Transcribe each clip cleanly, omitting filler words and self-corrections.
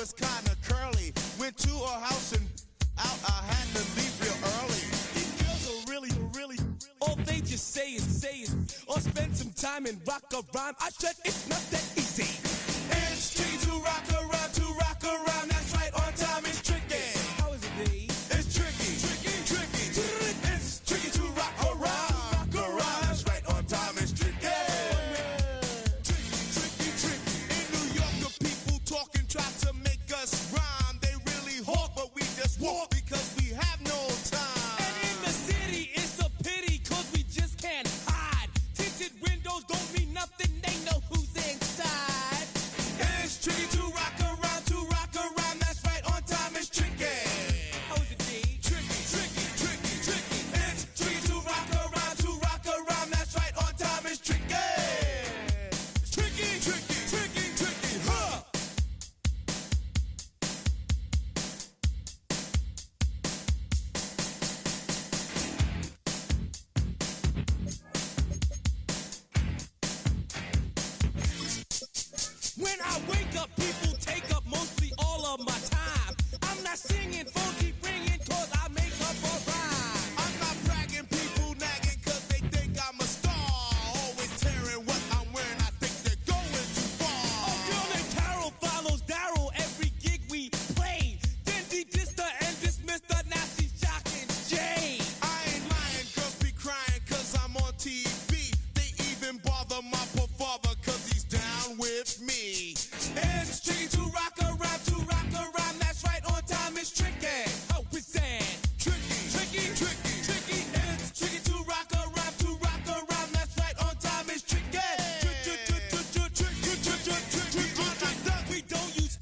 was kinda curly. Went to her house and out, I had to leave real early. These girls are really, all they just say is, or spend some time and rock a rhyme. I said it's not that easy. It's tricky to rock around, that's right, on time it's tricky. How is it, B? It's tricky. It's tricky to rock around, that's right, on time it's tricky. Tricky. In New York, the people talking try to make us rhyme. They really hawk, but we just walk because we have no time. And in the city, it's a pity, cause we just can't hide. Tinted windows don't mean nothing, they know who's inside. It's tricky to rock around, that's right, on time it's tricky. How is it, D? Tricky. It's tricky to rock around, that's right, on time it's tricky. Tricky, huh? When I wake up, people take up mostly all of my time. I'm not singing, phone keep ringing, cause I make up a rhyme. I'm not bragging, people nagging, cause they think I'm a star. Always tearing what I'm wearing, I think they're going too far. A girl named Carol follows Daryl every gig we play. Then dissed her and dismissed her, now she's shocking Jay. I ain't lying, girls be crying, cause I'm on TV. They even bother my poor father, cause he's down with me. It's tricky to rock around, that's right, on time it's tricky. How is that? Tricky. It's tricky to rock around, that's right, on time it's tricky. We don't use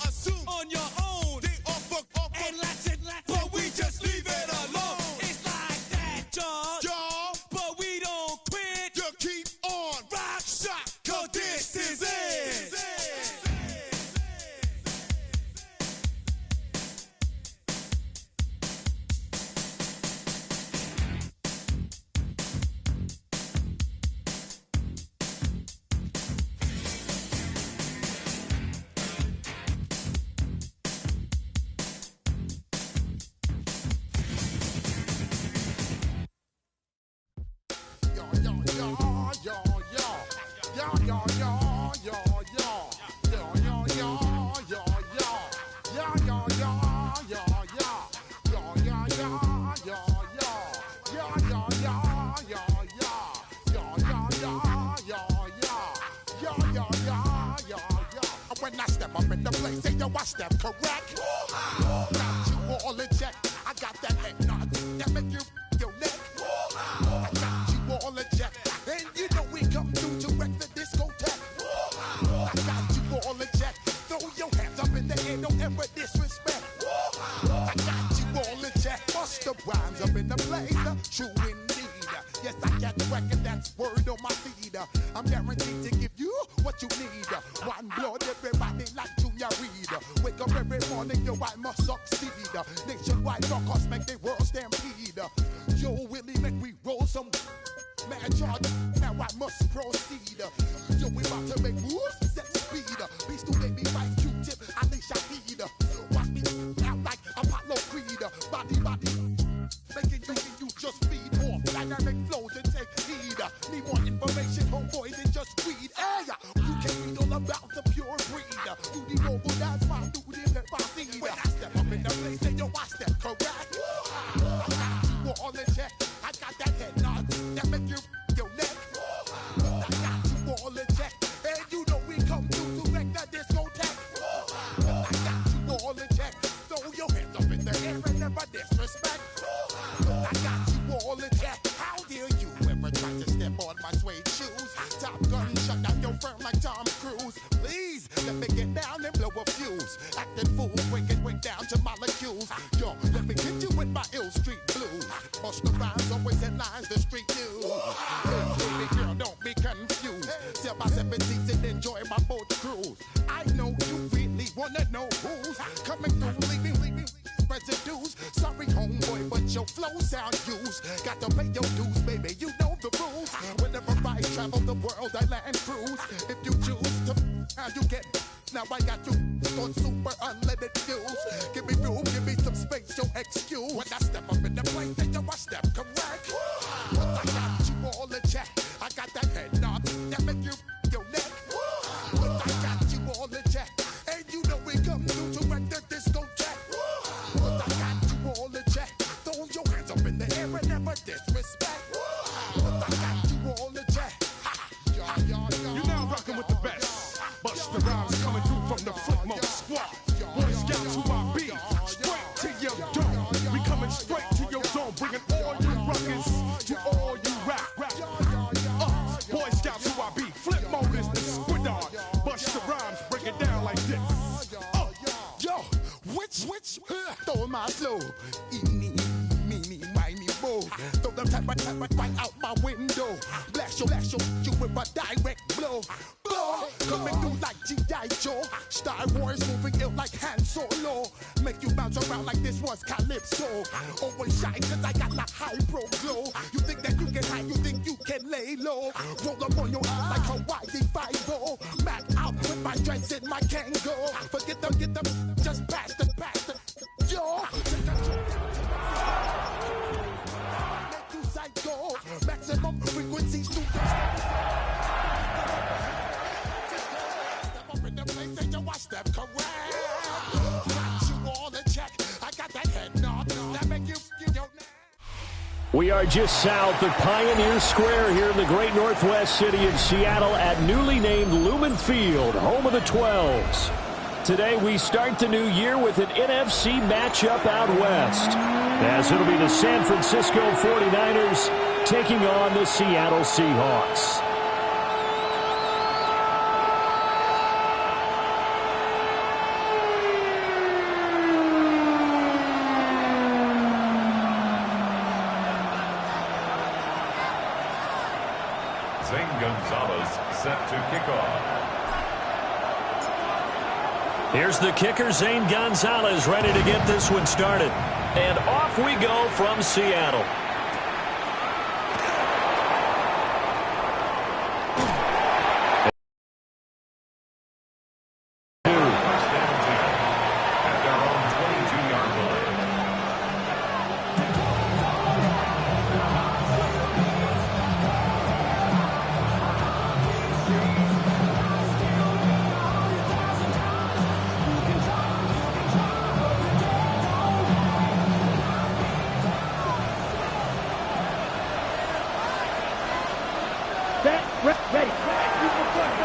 assume on your own. They offer and lots, but we just leave it alone. It's like that, y'all, but we don't quit. You keep on rock shot, cause this is it. When I step up in the place, say yo, I step correct. Got you all in check. I got that head nod that make you your neck. I got you all in check, and you know we come through to wreck the discotheque. I got you all in check. Throw your hands up in the air, don't ever disrespect. I got you all in check. Bust the rhymes up in the place, true indeed. Yes, I get the record, that's word on my feed. I'm guaranteed to give you what you need. One blood, everybody like Junior Reed. Wake up every morning, yo, I must succeed. Nationwide rockers make the world stampede. Yo, Willie, make we roll some mad charge. Now I must proceed. Yo, we about to make moves, set speed. Beast to baby, vice Q-tip, Alicia Heed. Watch me out like Apollo Creed. Body, making you just feed off dynamic flows and take heed. Need more information, homeboy, than just read. Hey, you can read all about the pure breed. You need noble, that's my duty, let my seed. When I step up in the place, say yo, I step correct. I got you all in check. I got that head nod that make you your neck. I got you all in check, and you know we come through to wreck the discotheque. I got you all in check. Throw your hands up in the air and never disrespect. I got you all in check. How dare you ever try to step on my suede shoes? Top Gun shut down your firm like Tom Cruise. Please let me get down and blow a fuse. Acting fool, breaking way down to molecules. Yo, let me hit you with my ill street blues. Bust the rhymes, always headlines, the street news. Hey, baby girl, don't be confused. Sell my 7 seats and enjoy my boat cruise. I know you really wanna know who's coming through, leaving residues. Sorry, homeboy, but your flow sound used. Got to pay your dues, baby, you know the rules. Whenever I travel the world, I land cruise. If you choose to, how you get, now I got you hooked on super unleaded fuels. Give me room, give me some space, your excuse. When I step up in the place, then I step correct. But I got you all in check. I got that head nod that make you your neck. But I got you all in check. And you know we come through to wreck the discotheque. But I got you all in check. Throw your hands up in the air and never disrespect. But I got you all in check. You're now rocking with the best. Busta Rhymes coming through from the Flipmode Squad. Boy Scouts who I be. Straight to your dome. We coming straight to your dome. Bringing all you rockers to all you rap. Boy Scouts who I be. Flipmode is the squidard. Busta Rhymes break it down like this. Yo, which, throw my flow. Eeny, meeny, miny, mo. Throw them type right out my window. Blast your, you with a direct blow. Blow, coming through like G.I. Joe. Star Wars moving ill like Han Solo. Make you bounce around like this was Calypso. Always shine cause I got the high pro glow. You think that you can hide, you think you can lay low. Roll up on your eyes like Hawaii 5-0. Mac out with my dreads in my Kango. Forget them, get them, just pass the. Yo, make you psycho. Maximum frequencies to step up in the place and you watch them correct. Got you all in check. I got that head nod that make you your neck. We are just south of Pioneer Square here in the great northwest city of Seattle at newly named Lumen Field, home of the 12s. Today we start the new year with an NFC matchup out west, as it'll be the San Francisco 49ers taking on the Seattle Seahawks. Zane Gonzalez set to kick off. Here's the kicker, Zane Gonzalez, ready to get this one started. And off we go from Seattle. At their own 22-yard line.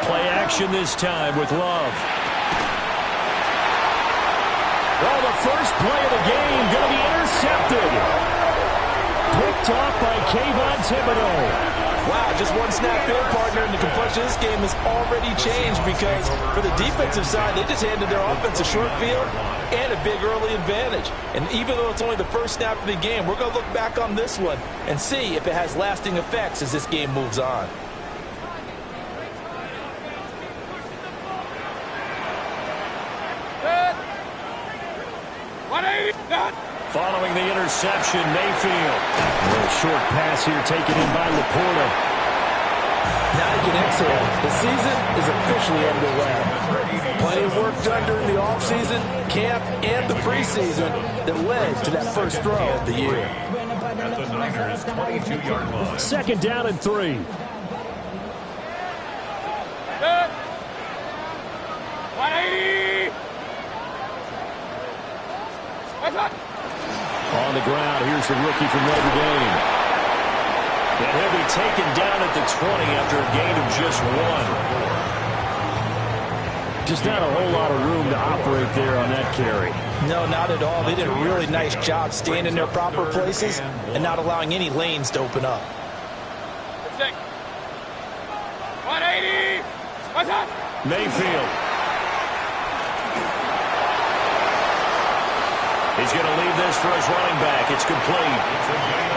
Play action this time with Love. Well, the first play of the game going to be intercepted. Picked off by Kayvon Thibodeaux. Wow, just one snap in, partner, and the complexion of this game has already changed because for the defensive side, they just handed their offense a short field and a big early advantage. And even though it's only the first snap of the game, we're going to look back on this one and see if it has lasting effects as this game moves on. Following the interception, Mayfield. A little short pass here taken in by Laporta. Now you can exhale. The season is officially underway. Plenty of work done during the offseason, camp, and the preseason that led to that first throw of the year. At the Niners' 22-yard line. Second down and 3. On the ground, here's the rookie from Notre Dame. And he'll be taken down at the 20 after a gain of just 1. Just not a whole lot of room to operate there on that carry. No, not at all. They did a really nice job staying in their proper places and not allowing any lanes to open up. 180! What's up? Mayfield. He's going to leave this for his running back. It's complete.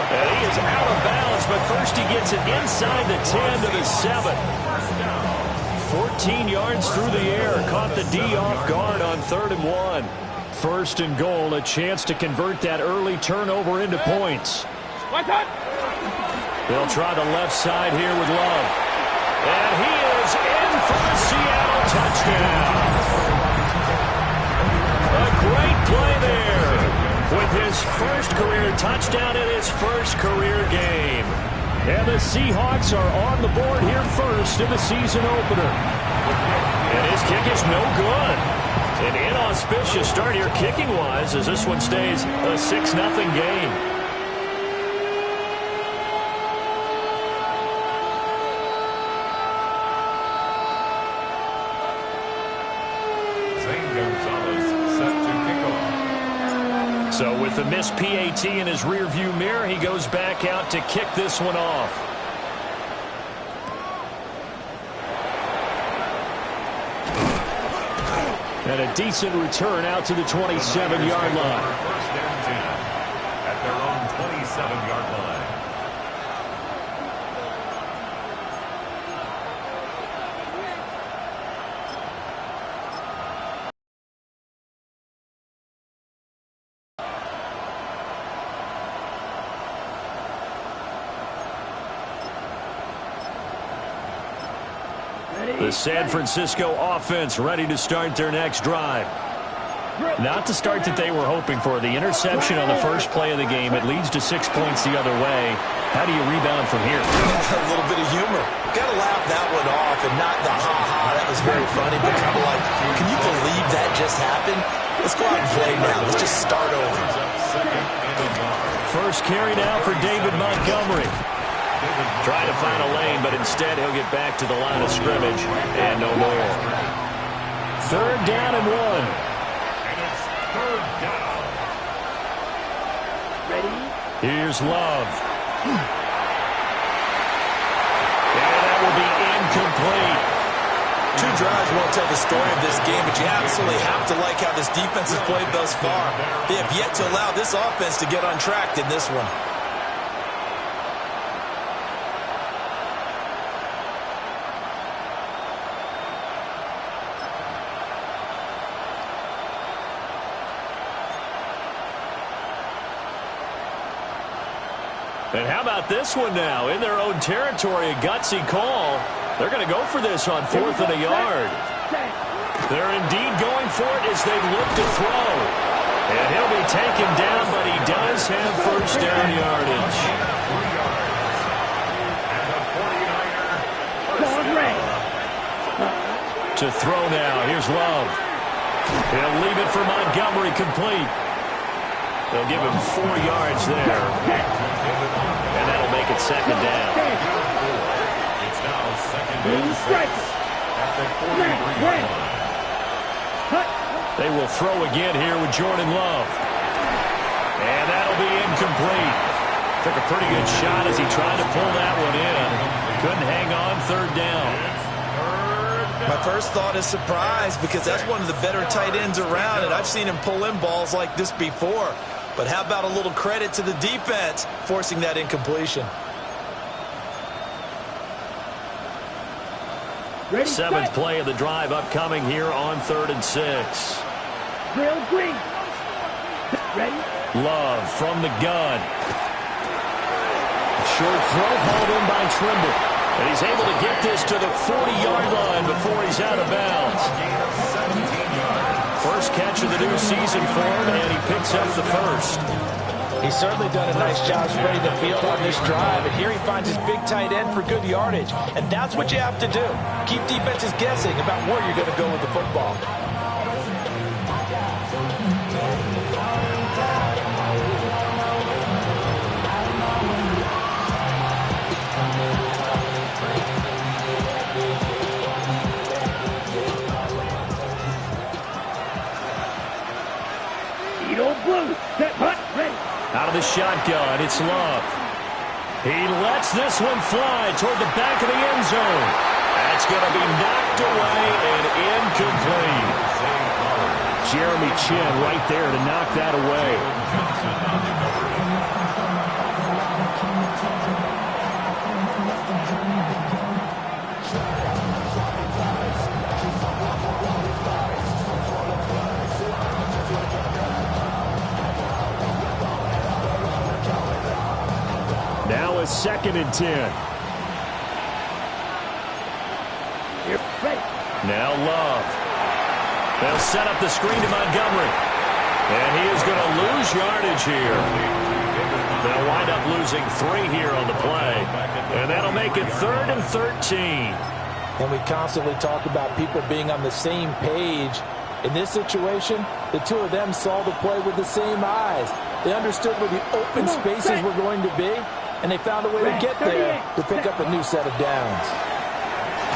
And he is out of bounds, but first he gets it inside the 10 to the 7. 14 yards through the air. Caught the D off guard on 3rd and 1. First and goal, a chance to convert that early turnover into points. They'll try the left side here with Love. And he is in for the Seattle touchdown. touchdown in his first career game. And the Seahawks are on the board here first in the season opener. And his kick is no good. An inauspicious start here kicking-wise as this one stays a 6-0 game. Zane Gonzalez set to kick off. So with the missed PAT in his rearview mirror, he goes back out to kick this one off. And a decent return out to the 27-yard line. First and 10 at their own 27-yard line. The San Francisco offense ready to start their next drive. Not the start that they were hoping for. The interception on the first play of the game. It leads to 6 points the other way. How do you rebound from here? A little bit of humor. Got to laugh that one off and not the ha-ha. That was very funny, but kind of like, can you believe that just happened? Let's go out and play now. Let's just start over. First carry now for David Montgomery. Trying to find a lane, but instead he'll get back to the line of scrimmage and no more. Third down and 1. And it's third down. Ready? Here's Love. And that will be incomplete. 2 drives won't tell the story of this game, but you absolutely have to like how this defense has played thus far. They have yet to allow this offense to get untracked in this one. And how about this one now? In their own territory, a gutsy call. They're going to go for this on 4th and a yard. They're indeed going for it as they look to throw. And he'll be taken down, but he does have first down yardage. To throw now. Here's Love. He'll leave it for Montgomery complete. They'll give him 4 yards there. And that'll make it second down. It's now second and 6 at the 43-yard line. They will throw again here with Jordan Love. And that'll be incomplete. Took a pretty good shot as he tried to pull that one in. Couldn't hang on, third down. My first thought is surprise because that's one of the better tight ends around, and I've seen him pull in balls like this before. But how about a little credit to the defense forcing that incompletion? Ready, 7th set. play of the drive upcoming here on 3rd and 6. Drill green. Ready? Love from the gun. Short throw hauled in by Trimble. And he's able to get this to the 40-yard line before he's out of bounds. First catch of the new season for him, and he picks up the first. He's certainly done a nice job spreading the field on this drive, and here he finds his big tight end for good yardage. And that's what you have to do. Keep defenses guessing about where you're going to go with the football. Blue, set, hut, ready. Out of the shotgun, it's Love. He lets this one fly toward the back of the end zone. That's going to be knocked away and incomplete. Jeremy Chinn right there to knock that away. Now a 2nd and 10. Now Love. They'll set up the screen to Montgomery. And he is going to lose yardage here. They'll wind up losing 3 here on the play, and that'll make it 3rd and 13. And we constantly talk about people being on the same page. In this situation, the two of them saw the play with the same eyes. They understood where the open spaces were going to be, and they found a way to get there to pick up a new set of downs.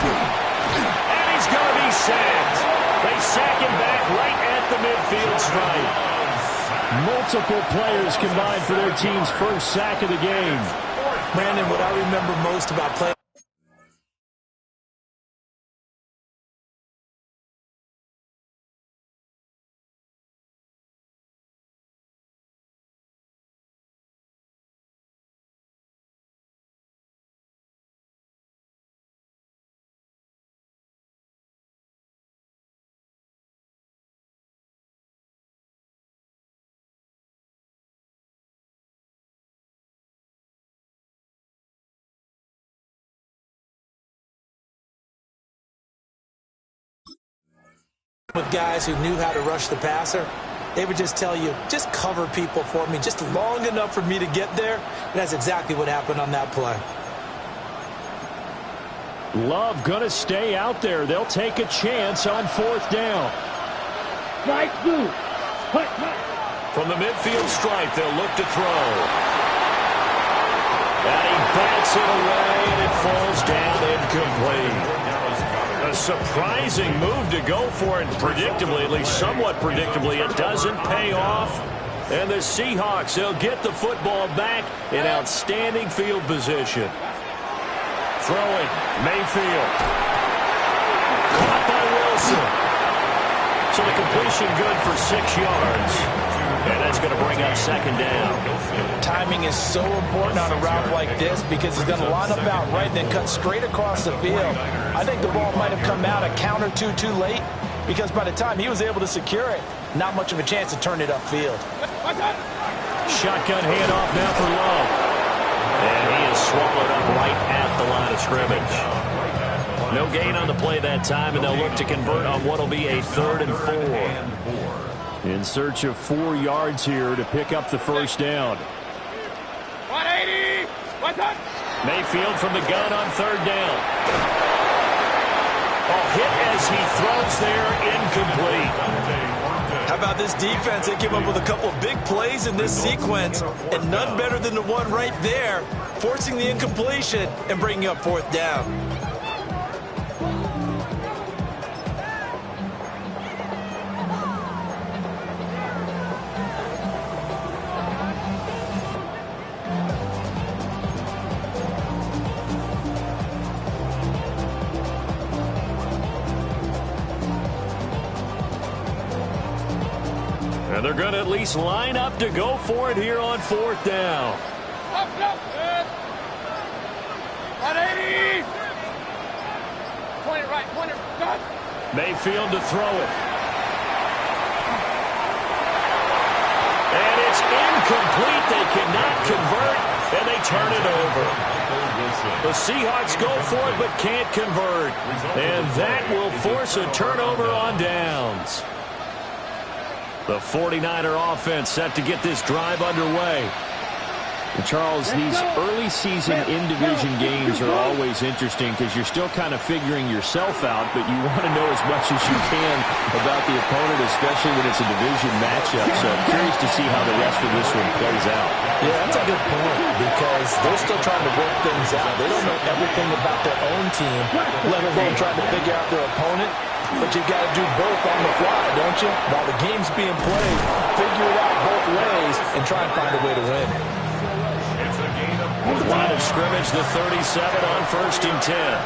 And he's going to be sacked. They sack him back right at the midfield stripe. Multiple players combined for their team's first sack of the game. Brandon, what I remember most about playing with guys who knew how to rush the passer, they would just tell you, just cover people for me, just long enough for me to get there. And that's exactly what happened on that play. Love going to stay out there. They'll take a chance on 4th down. Strike blue. Hut. From the midfield stripe, they'll look to throw. And he bats it away, and it falls down incomplete. A surprising move to go for it, predictably, at least somewhat predictably. It doesn't pay off. And the Seahawks, they'll get the football back in outstanding field position. Throwing, Mayfield. Caught by Wilson. So the completion good for 6 yards. And that's going to bring up 2nd down. Timing is so important on a route like this because he's going to line up out right and then cut straight across the field. I think the ball might have come out a count or two too late because by the time he was able to secure it, not much of a chance to turn it upfield. Shotgun handoff now for Love. And he is swallowed up right at the line of scrimmage. No gain on the play that time, and they'll look to convert on what will be a 3rd and 4. In search of 4 yards here to pick up the first down. 180. Mayfield from the gun on 3rd down. Hit as he throws there, incomplete. How about this defense? They came up with a couple of big plays in this sequence, and none better than the one right there, forcing the incompletion and bringing up 4th down. And they're going to at least line up to go for it here on 4th down. 180. Point it right. Done. Mayfield to throw it. And it's incomplete. They cannot convert, and they turn it over. The Seahawks go for it but can't convert. And that will force a turnover on downs. The 49er offense set to get this drive underway. And Charles, these early season in-division games are always interesting because you're still kind of figuring yourself out, but you want to know as much as you can about the opponent, especially when it's a division matchup. So I'm curious to see how the rest of this one plays out. Yeah, that's a good point because they're still trying to work things out. They don't know everything about their own team, let alone trying to figure out their opponent. But you got to do both on the fly, don't you? While the game's being played, figure it out both ways and try and find a way to win. Line of scrimmage, the 37 on 1st and 10.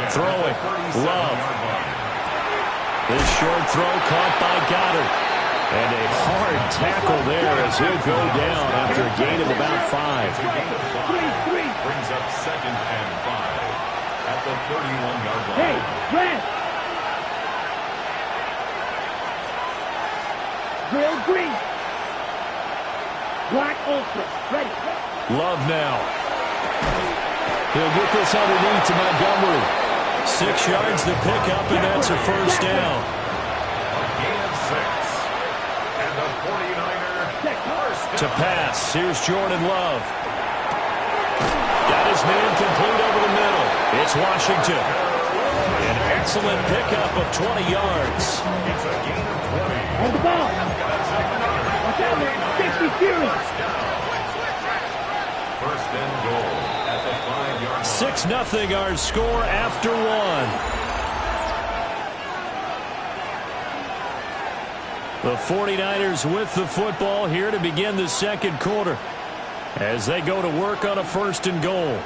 Throwing, Love. This short throw caught by Goddard. And a hard tackle there as he'll go down after a gain of about 5. Brings up 2nd and 5 at the 31-yard line. Hey, red. Grill green. Black ultra. Ready. Love now. He'll get this underneath to Montgomery. 6 yards to pick up, and that's a first down. A gain of 6. And the To pass, here's Jordan Love. Got his man complete over the middle. It's Washington. An excellent pickup of 20 yards. It's a gain of 20. On the ball. Watch out, man. 60 series. First and goal at the 5-yard line. 6-0 our score after one. The 49ers with the football here to begin the second quarter as they go to work on a first and goal.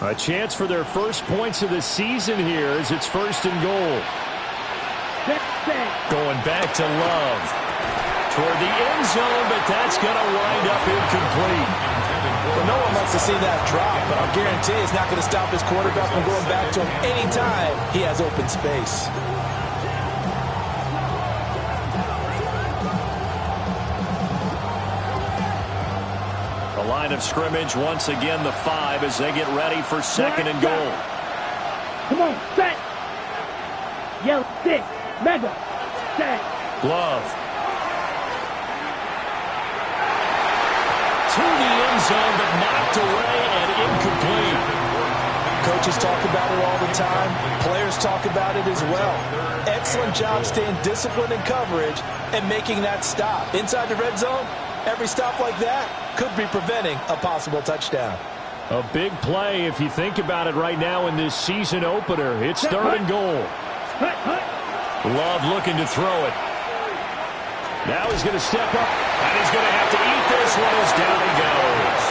A chance for their first points of the season here as it's first and goal. Going back to Love. Toward the end zone, but that's going to wind up incomplete. Well, no one wants to see that drop, but I'll guarantee it's not going to stop his quarterback from going back to him anytime he has open space. The line of scrimmage, once again, the 5 as they get ready for second and goal. Come on, set. Yellow, stick, mega, set. Love. To the end zone, but knocked away and incomplete. Coaches talk about it all the time. Players talk about it as well. Excellent job staying disciplined in coverage and making that stop. Inside the red zone, every stop like that could be preventing a possible touchdown. A big play if you think about it right now in this season opener. It's third and goal. Love looking to throw it. Now he's going to step up, and he's going to have to eat this one as down he goes.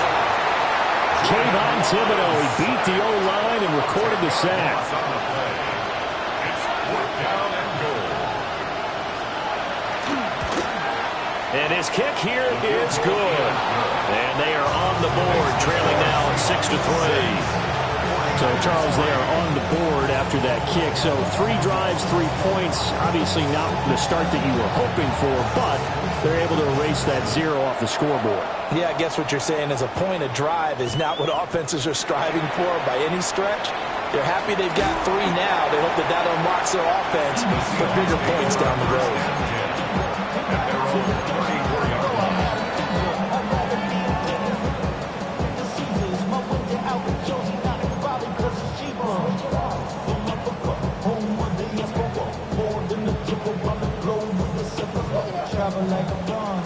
Kayvon Thibodeaux, he beat the O-line and recorded the sack. It's fourth down and goal. And his kick here is good. And they are on the board, trailing now 6-3. So, Charles, they are on the board after that kick. So 3 drives, 3 points. Obviously not the start that you were hoping for, but they're able to erase that 0 off the scoreboard. Yeah, I guess what you're saying is a point a drive is not what offenses are striving for by any stretch. They're happy they've got 3 now. They hope that that unlocks their offense for bigger points down the road. At their own 34-yard line.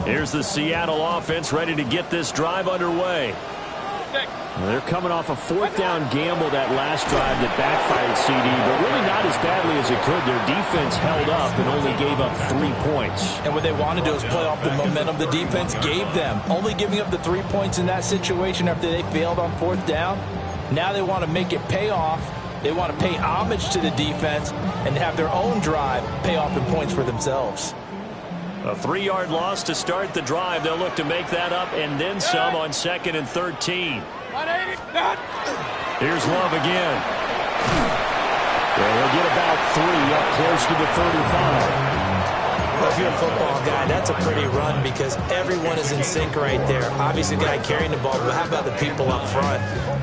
Here's the Seattle offense ready to get this drive underway. They're coming off a 4th down gamble that last drive that backfired, CD, but really not as badly as it could. Their defense held up and only gave up 3 points. And what they want to do is play off the momentum the defense gave them. Only giving up the 3 points in that situation after they failed on 4th down. Now they want to make it pay off. They want to pay homage to the defense and have their own drive pay off in points for themselves. A 3-yard loss to start the drive. They'll look to make that up and then some on 2nd and 13. Here's Love again. Well, he'll get about 3 up close to the 35. Well, if you're a football guy, that's a pretty run because everyone is in sync right there. Obviously, the guy carrying the ball, but how about the people up front?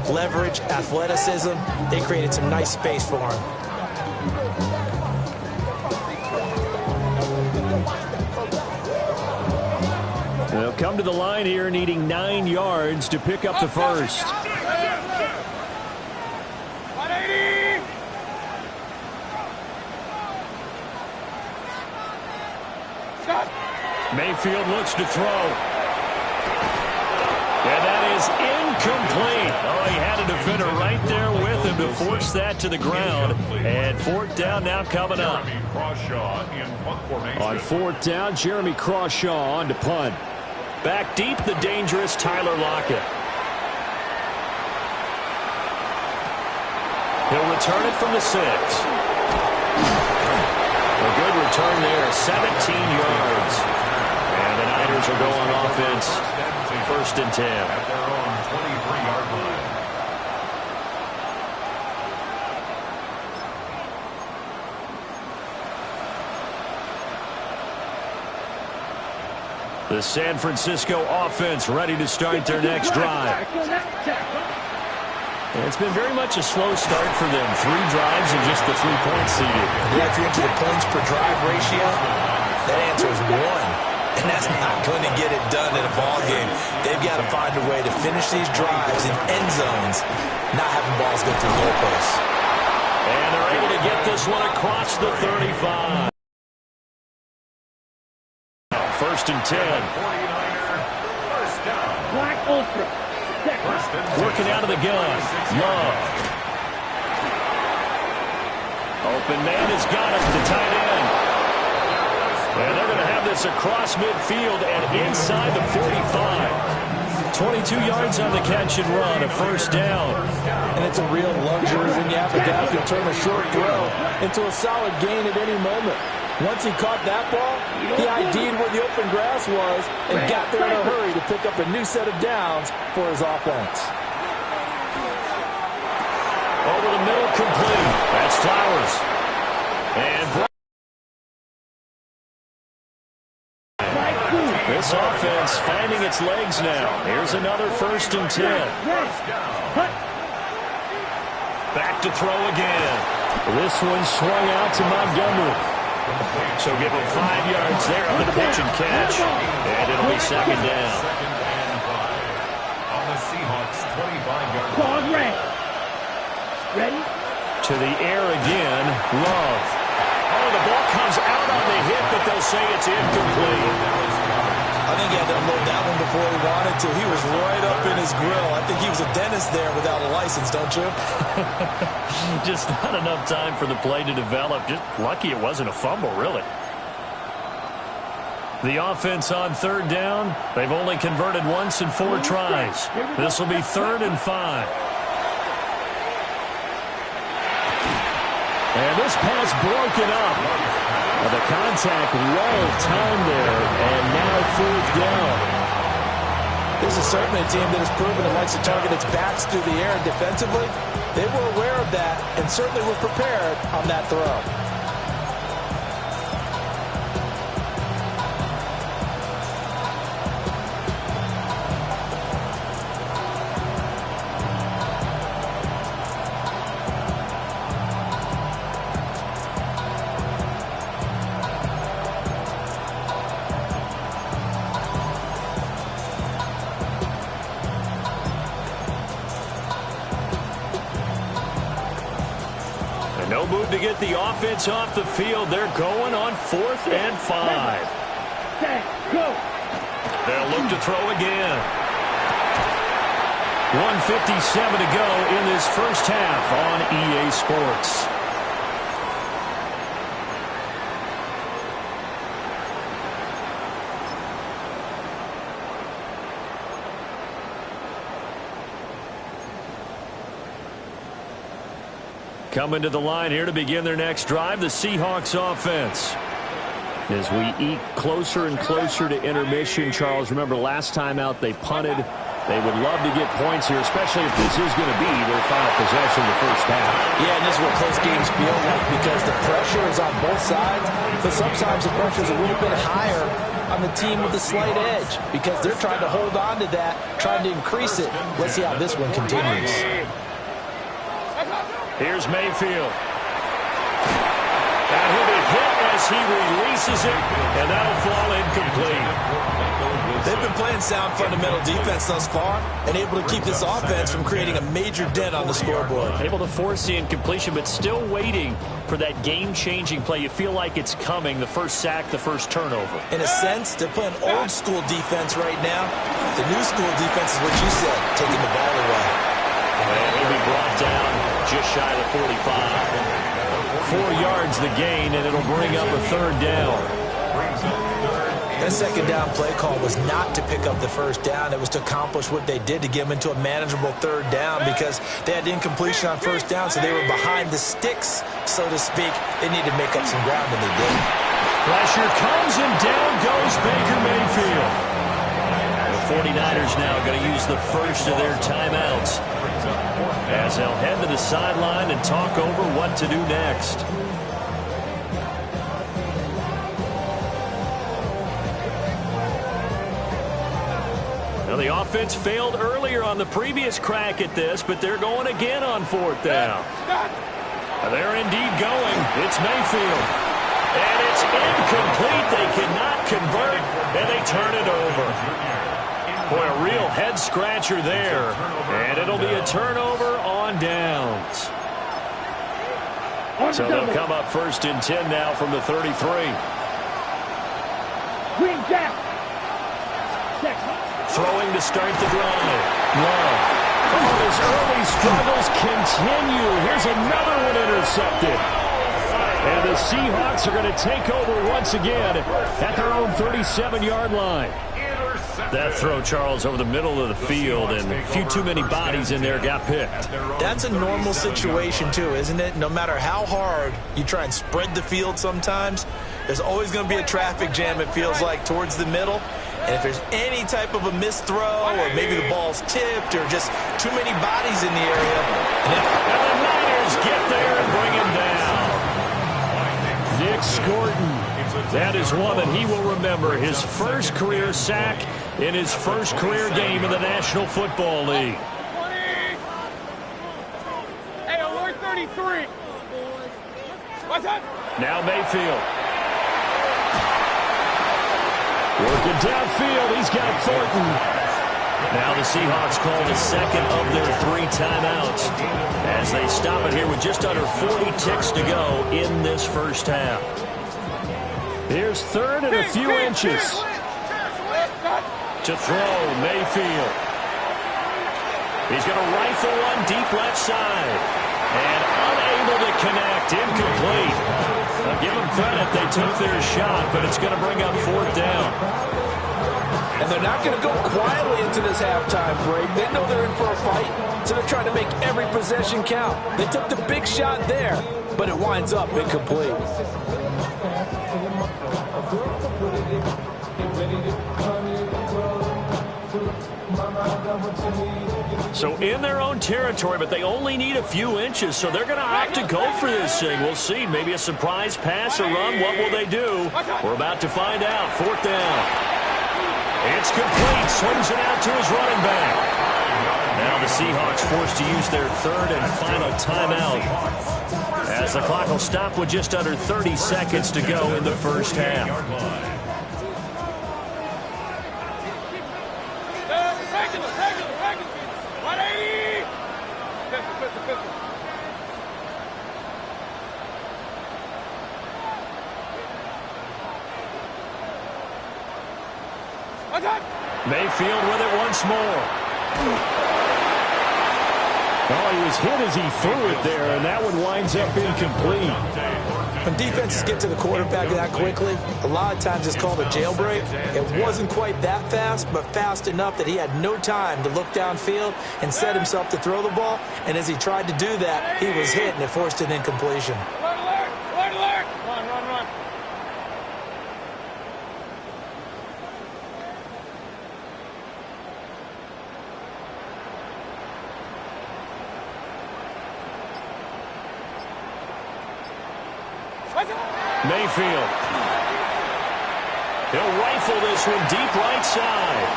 Leverage, athleticism, they created some nice space for him. They'll come to the line here needing 9 yards to pick up the first. Mayfield looks to throw. And that is incomplete. Oh, he had a defender right there with him to force that to the ground. And 4th down now coming up. Jeremy Crawshaw in punt formation. On 4th down, Jeremy Crawshaw on to punt. Back deep, the dangerous Tyler Lockett. He'll return it from the 6. A good return there, 17 yards. And the Niners Steelers will go on offense. 1st and 10. At their own 23-yard line. The San Francisco offense ready to start their next drive. And it's been very much a slow start for them. 3 drives and just the 3 points seeded. Yeah, if you're into the points per drive ratio, that answer is 1. And that's not going to get it done in a ball game. They've got to find a way to finish these drives in end zones, not having balls go through goalposts. And they're able to get this one across the 35. 1st and 10. Black Ultra. Working out of the gun. Love. Open man has got him to tight end. And they're going to have this across midfield and inside the 45. 22 yards on the catch and run, a 1st down. And it's a real luxury when you have a guy who can turn a short throw into a solid gain at any moment. Once he caught that ball, he ID'd where the open grass was and got there in a hurry to pick up a new set of downs for his offense. Over the middle, complete. That's Flowers. And this offense finding its legs now. Here's another 1st and 10. Back to throw again. This one swung out to Montgomery. So give him 5 yards there on the pitch and catch. And it'll be 2nd down. 2nd and 5. On the Seahawks 25-yard line. Pause, red. Ready? To the air again. Love. Oh, the ball comes out on the hit, but they'll say it's incomplete. I think he had to unload that one before he wanted to. He was right up in his grill. I think he was a dentist there without a license, don't you? Just not enough time for the play to develop. Just lucky it wasn't a fumble, really. The offense on 3rd down. They've only converted once in 4 tries. This will be 3rd and 5. And this pass broken up. The contact well timed there, and now 4th down. This is certainly a team that has proven it likes to target its backs through the air defensively. They were aware of that and certainly were prepared on that throw. No move to get the offense off the field. They're going on 4th and 5. Go. They'll look to throw again. 1:57 to go in this 1st half on EA Sports. Coming to the line here to begin their next drive, the Seahawks offense. As we eke closer and closer to intermission, Charles, remember last time out they punted. They would love to get points here, especially if this is going to be their final possession of the 1st half. Yeah, and this is what close games feel like because the pressure is on both sides, but sometimes the pressure is a little bit higher on the team with a slight edge because they're trying to hold on to that, trying to increase it. Let's see how this one continues. Here's Mayfield. And he'll be hit as he releases it, and that'll fall incomplete. They've been playing sound fundamental defense thus far and able to keep this offense from creating a major dent on the scoreboard. Able to force the incompletion, but still waiting for that game-changing play. You feel like it's coming, the first sack, the first turnover. In a sense, they're playing old-school defense right now. The new school defense is what you said, taking the ball away. And he'll be brought down just shy of the 45. 4 yards the gain, and it'll bring up a 3rd down. That 2nd down play call was not to pick up the 1st down. It was to accomplish what they did to get them into a manageable 3rd down because they had incompletion on 1st down, so they were behind the sticks, so to speak. They needed to make up some ground, and they did. Pressure comes, and down goes Baker Mayfield. The 49ers now going to use the first of their timeouts as they'll head to the sideline and talk over what to do next. Now, the offense failed earlier on the previous crack at this, but they're going again on 4th down. They're indeed going. It's Mayfield. And it's incomplete. They cannot convert, and they turn it over. Boy, a real head-scratcher there. And it'll be a turnover on downs. So they'll come up 1st and 10 now from the 33. Green Jack. Throwing to start the drive. Love. Oh, his early struggles continue. Here's another one intercepted. And the Seahawks are going to take over once again at their own 37-yard line. That throw, Charles, over the middle of the field, and a few too many bodies in there got picked. That's a normal situation, too, isn't it? No matter how hard you try and spread the field sometimes, there's always going to be a traffic jam, it feels like, towards the middle. And if there's any type of a missed throw, or maybe the ball's tipped, or just too many bodies in the area. And the Niners get there and bring him down. Nick Scorton. That is one that he will remember. His first career sack in his first career game in the National Football League. Hey, alert 33. What's up? Now Mayfield. Working downfield. He's got Thornton. Now the Seahawks call the second of their 3 timeouts as they stop it here with just under 40 ticks to go in this first half. Here's 3rd and a few inches. To throw, Mayfield. He's going to rifle one deep left side. And unable to connect, incomplete. I'll give them credit, they took their shot, but it's going to bring up 4th down. And they're not going to go quietly into this halftime break. They know they're in for a fight, so they're trying to make every possession count. They took the big shot there, but it winds up incomplete. So in their own territory, but they only need a few inches, so they're going to opt to go for this thing. We'll see. Maybe a surprise pass or run. What will they do? We're about to find out. 4th down. It's complete. Swings it out to his running back. Now the Seahawks forced to use their 3rd and final timeout as the clock will stop with just under 30 seconds to go in the first half. Mayfield with it once more. Oh, he was hit as he threw it there, and that one winds up incomplete. When defenses get to the quarterback that quickly, a lot of times it's called a jailbreak. It wasn't quite that fast, but fast enough that he had no time to look downfield and set himself to throw the ball. And as he tried to do that, he was hit, and it forced an incompletion. Alert, alert, alert, alert. Run, run, run. Mayfield. He'll rifle this one deep right side.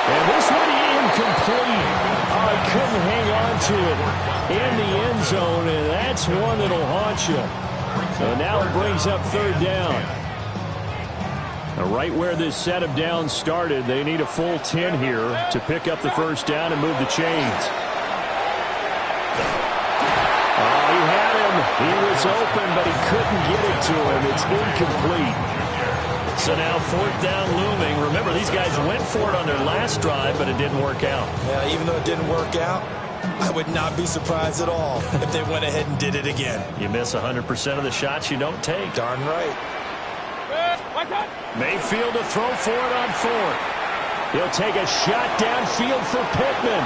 And this one incomplete. Oh, he couldn't hang on to it in the end zone, and that's one that'll haunt you. So now it brings up 3rd down. Now right where this set of downs started, they need a full 10 here to pick up the first down and move the chains. He was open, but he couldn't get it to him. It's incomplete. So now 4th down looming. Remember, these guys went for it on their last drive, but it didn't work out. Yeah, even though it didn't work out, I would not be surprised at all if they went ahead and did it again. You miss 100% of the shots you don't take. Darn right. Mayfield to throw for it on 4th. He'll take a shot downfield for Pittman.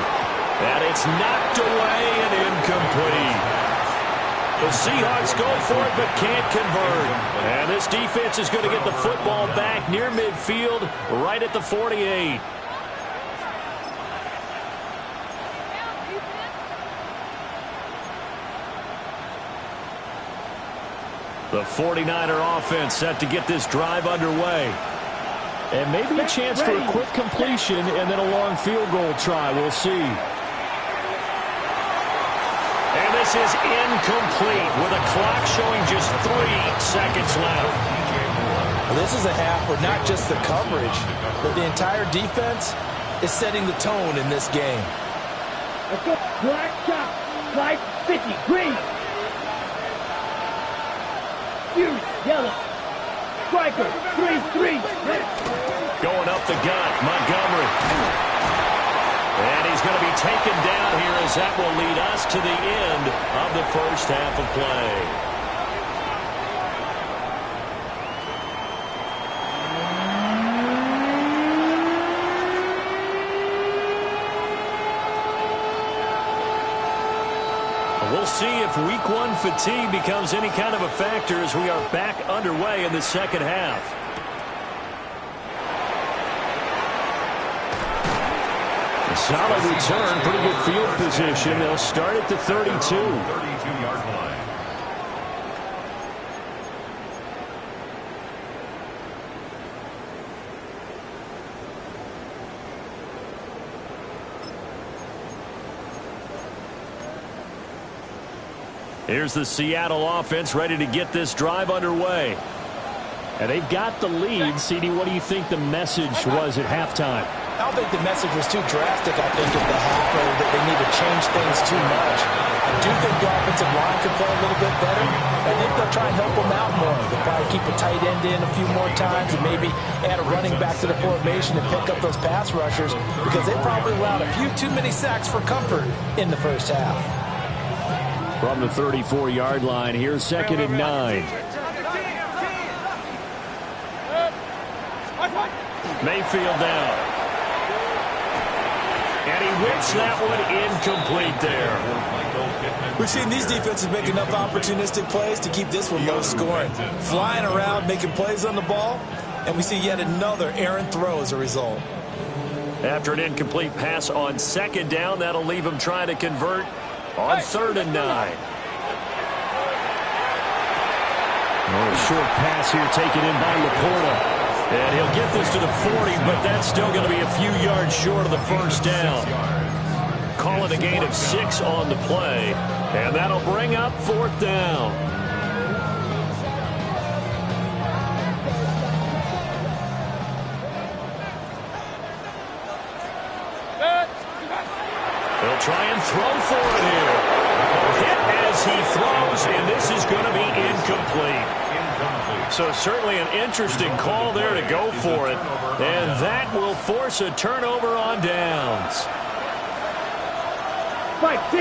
And it's knocked away and incomplete. The Seahawks go for it but can't convert. And this defense is going to get the football back near midfield, right at the 48. The 49er offense set to get this drive underway. And maybe a chance for a quick completion and then a long field goal try. We'll see. And this is incomplete with a clock showing just 3 seconds left. Well, this is a half where not just the coverage, but the entire defense is setting the tone in this game. Let's go. Black shot. Slide 50. Green. Fury. Yellow. Striker. 3-3. Going up the gut, Montgomery. And he's going to be taken down here as that will lead us to the end of the first half of play. We'll see if week 1 fatigue becomes any kind of a factor as we are back underway in the second half. A solid return, pretty good field position. They'll start at the 32. 32-yard line. Here's the Seattle offense ready to get this drive underway. And they've got the lead. CD, what do you think the message was at halftime? I don't think the message was too drastic. I think at the half that they need to change things too much. I do think the offensive line could play a little bit better. I think they'll try and help them out more. They'll probably keep a tight end in a few more times and maybe add a running back to the formation and pick up those pass rushers because they probably allowed a few too many sacks for comfort in the first half. From the 34-yard line, here's 2nd and 9. Mayfield down. And he whips that one incomplete there. We've seen these defenses make enough opportunistic plays to keep this one low scoring. Flying around, making plays on the ball, and we see yet another errant throw as a result. After an incomplete pass on 2nd down, that'll leave him trying to convert on 3rd and 9. A short pass here taken in by Laporta. And he'll get this to the 40, but that's still going to be a few yards short of the first down. Call it a gain of 6 on the play, and that'll bring up 4th down. They'll try and throw for it here. Hit as he throws, and this is going to be incomplete. So certainly an interesting call there to go for it, and that will force a turnover on downs. 560.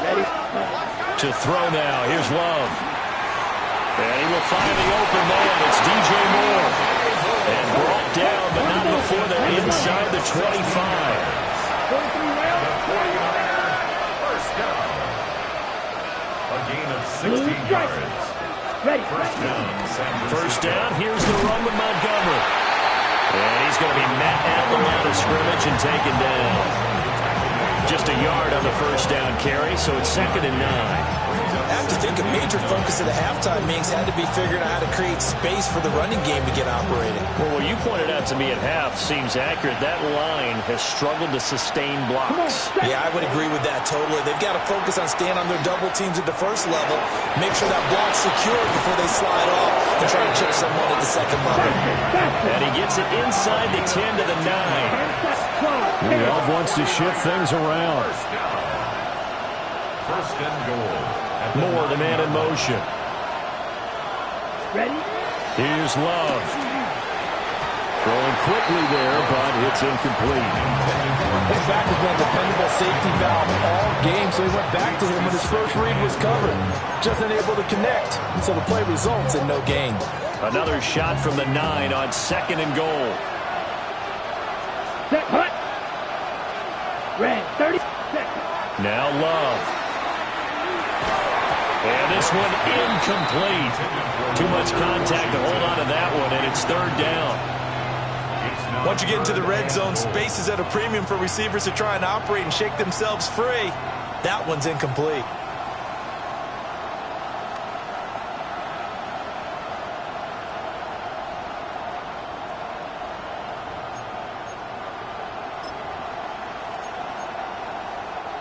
Ready. To throw now. Here's Love. And he will find the open man. It's DJ Moore. And brought down, but not before they're inside the 25. First down. A gain of 16 yards. Ready. First down, here's the run with Montgomery. And he's going to be met at the line of scrimmage and taken down. Just a yard on the first down carry, so it's 2nd and 9. I have to think a major focus of the halftime meetings had to be figuring out how to create space for the running game to get operating. Well, what you pointed out to me at half seems accurate. That line has struggled to sustain blocks. Yeah, I would agree with that totally. They've got to focus on staying on their double teams at the first level, make sure that block's secured before they slide off and try to chip someone at the second level. And he gets it inside the 10 to the 9. Love wants to shift things around. First and goal. Moore, the man in motion. Ready. Here's Love. Throwing quickly there, but it's incomplete. His back has been a dependable safety valve all game, so he went back to him when his first read was covered. Just unable to connect, so the play results in no gain. Another shot from the 9 on 2nd and goal. Set. Hut. Red. 30 seconds. Now Love. And this one incomplete. Too much contact to hold on to that one, and it's third down. Once you get into the red zone, space is at a premium for receivers to try and operate and shake themselves free. That one's incomplete.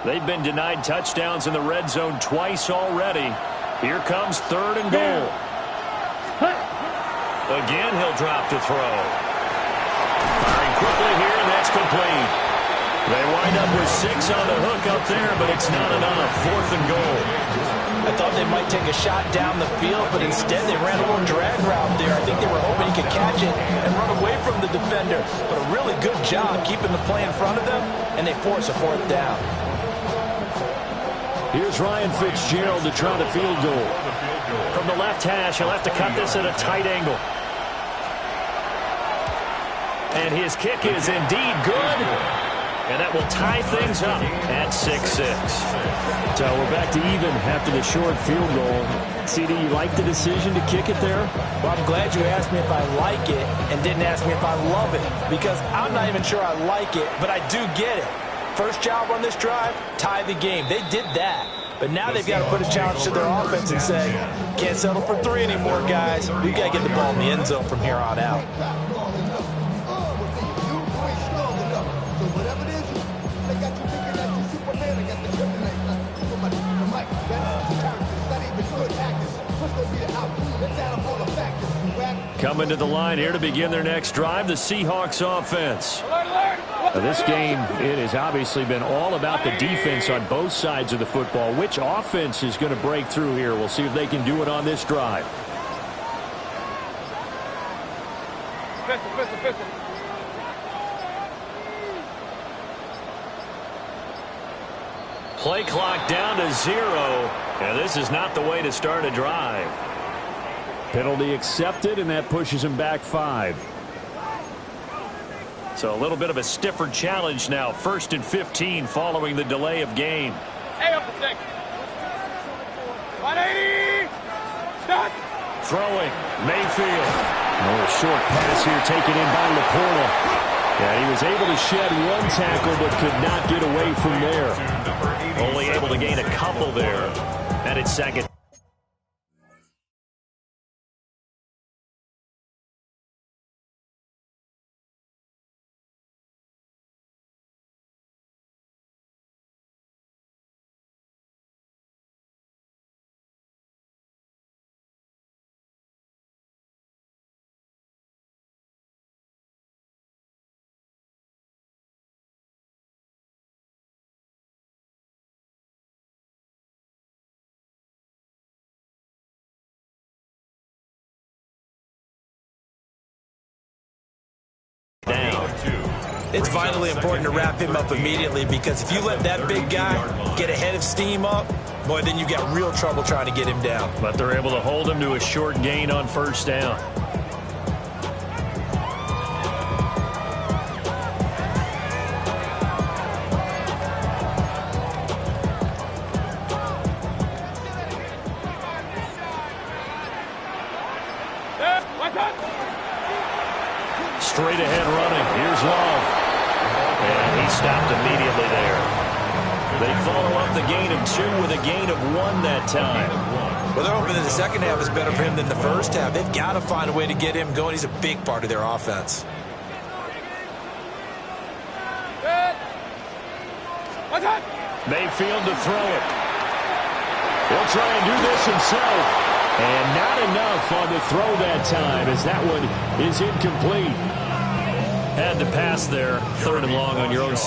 They've been denied touchdowns in the red zone twice already. Here comes third and goal. Again, he'll drop to throw. Firing quickly here, and that's complete. They wind up with 6 on the hook up there, but it's not enough. Fourth and goal. I thought they might take a shot down the field, but instead they ran a little drag route there. I think they were hoping he could catch it and run away from the defender. But a really good job keeping the play in front of them, and they force a fourth down. Here's Ryan Fitzgerald to try the field goal. From the left hash, he'll have to cut this at a tight angle. And his kick is indeed good. And that will tie things up at 6-6. So we're back to even after the short field goal. CD, you like the decision to kick it there? Well, I'm glad you asked me if I like it and didn't ask me if I love it. Because I'm not even sure I like it, but I do get it. First job on this drive, tie the game. They did that. But now they've got to put a challenge to their offense and say, can't settle for 3 anymore, guys. We've got to get the ball in the end zone from here on out. Coming to the line here to begin their next drive, the Seahawks offense. Now this game, it has obviously been all about the defense on both sides of the football. Which offense is going to break through here? We'll see if they can do it on this drive. Play clock down to 0. And this is not the way to start a drive. Penalty accepted, and that pushes him back 5. So a little bit of a stiffer challenge now. 1st and 15 following the delay of game. Hey, up to 6. 180. Stop. Throwing. Mayfield. A short pass here taken in by Laporta. Yeah, he was able to shed one tackle but could not get away from there. Only able to gain a couple there. And it's second. It's vitally important to wrap him up immediately, because if you let that big guy get a head of steam up, boy, then you got real trouble trying to get him down. But they're able to hold him to a short gain on first down. Straight ahead running. Here's Love. And he stopped immediately there. They follow up the gain of 2 with a gain of 1 that time. Well, they're hoping that the second half is better for him than the first half. They've got to find a way to get him going. He's a big part of their offense. Mayfield to throw it. He'll try and do this himself. And not enough on the throw that time, as that one is incomplete. Had to pass there. 3rd and long on your own side.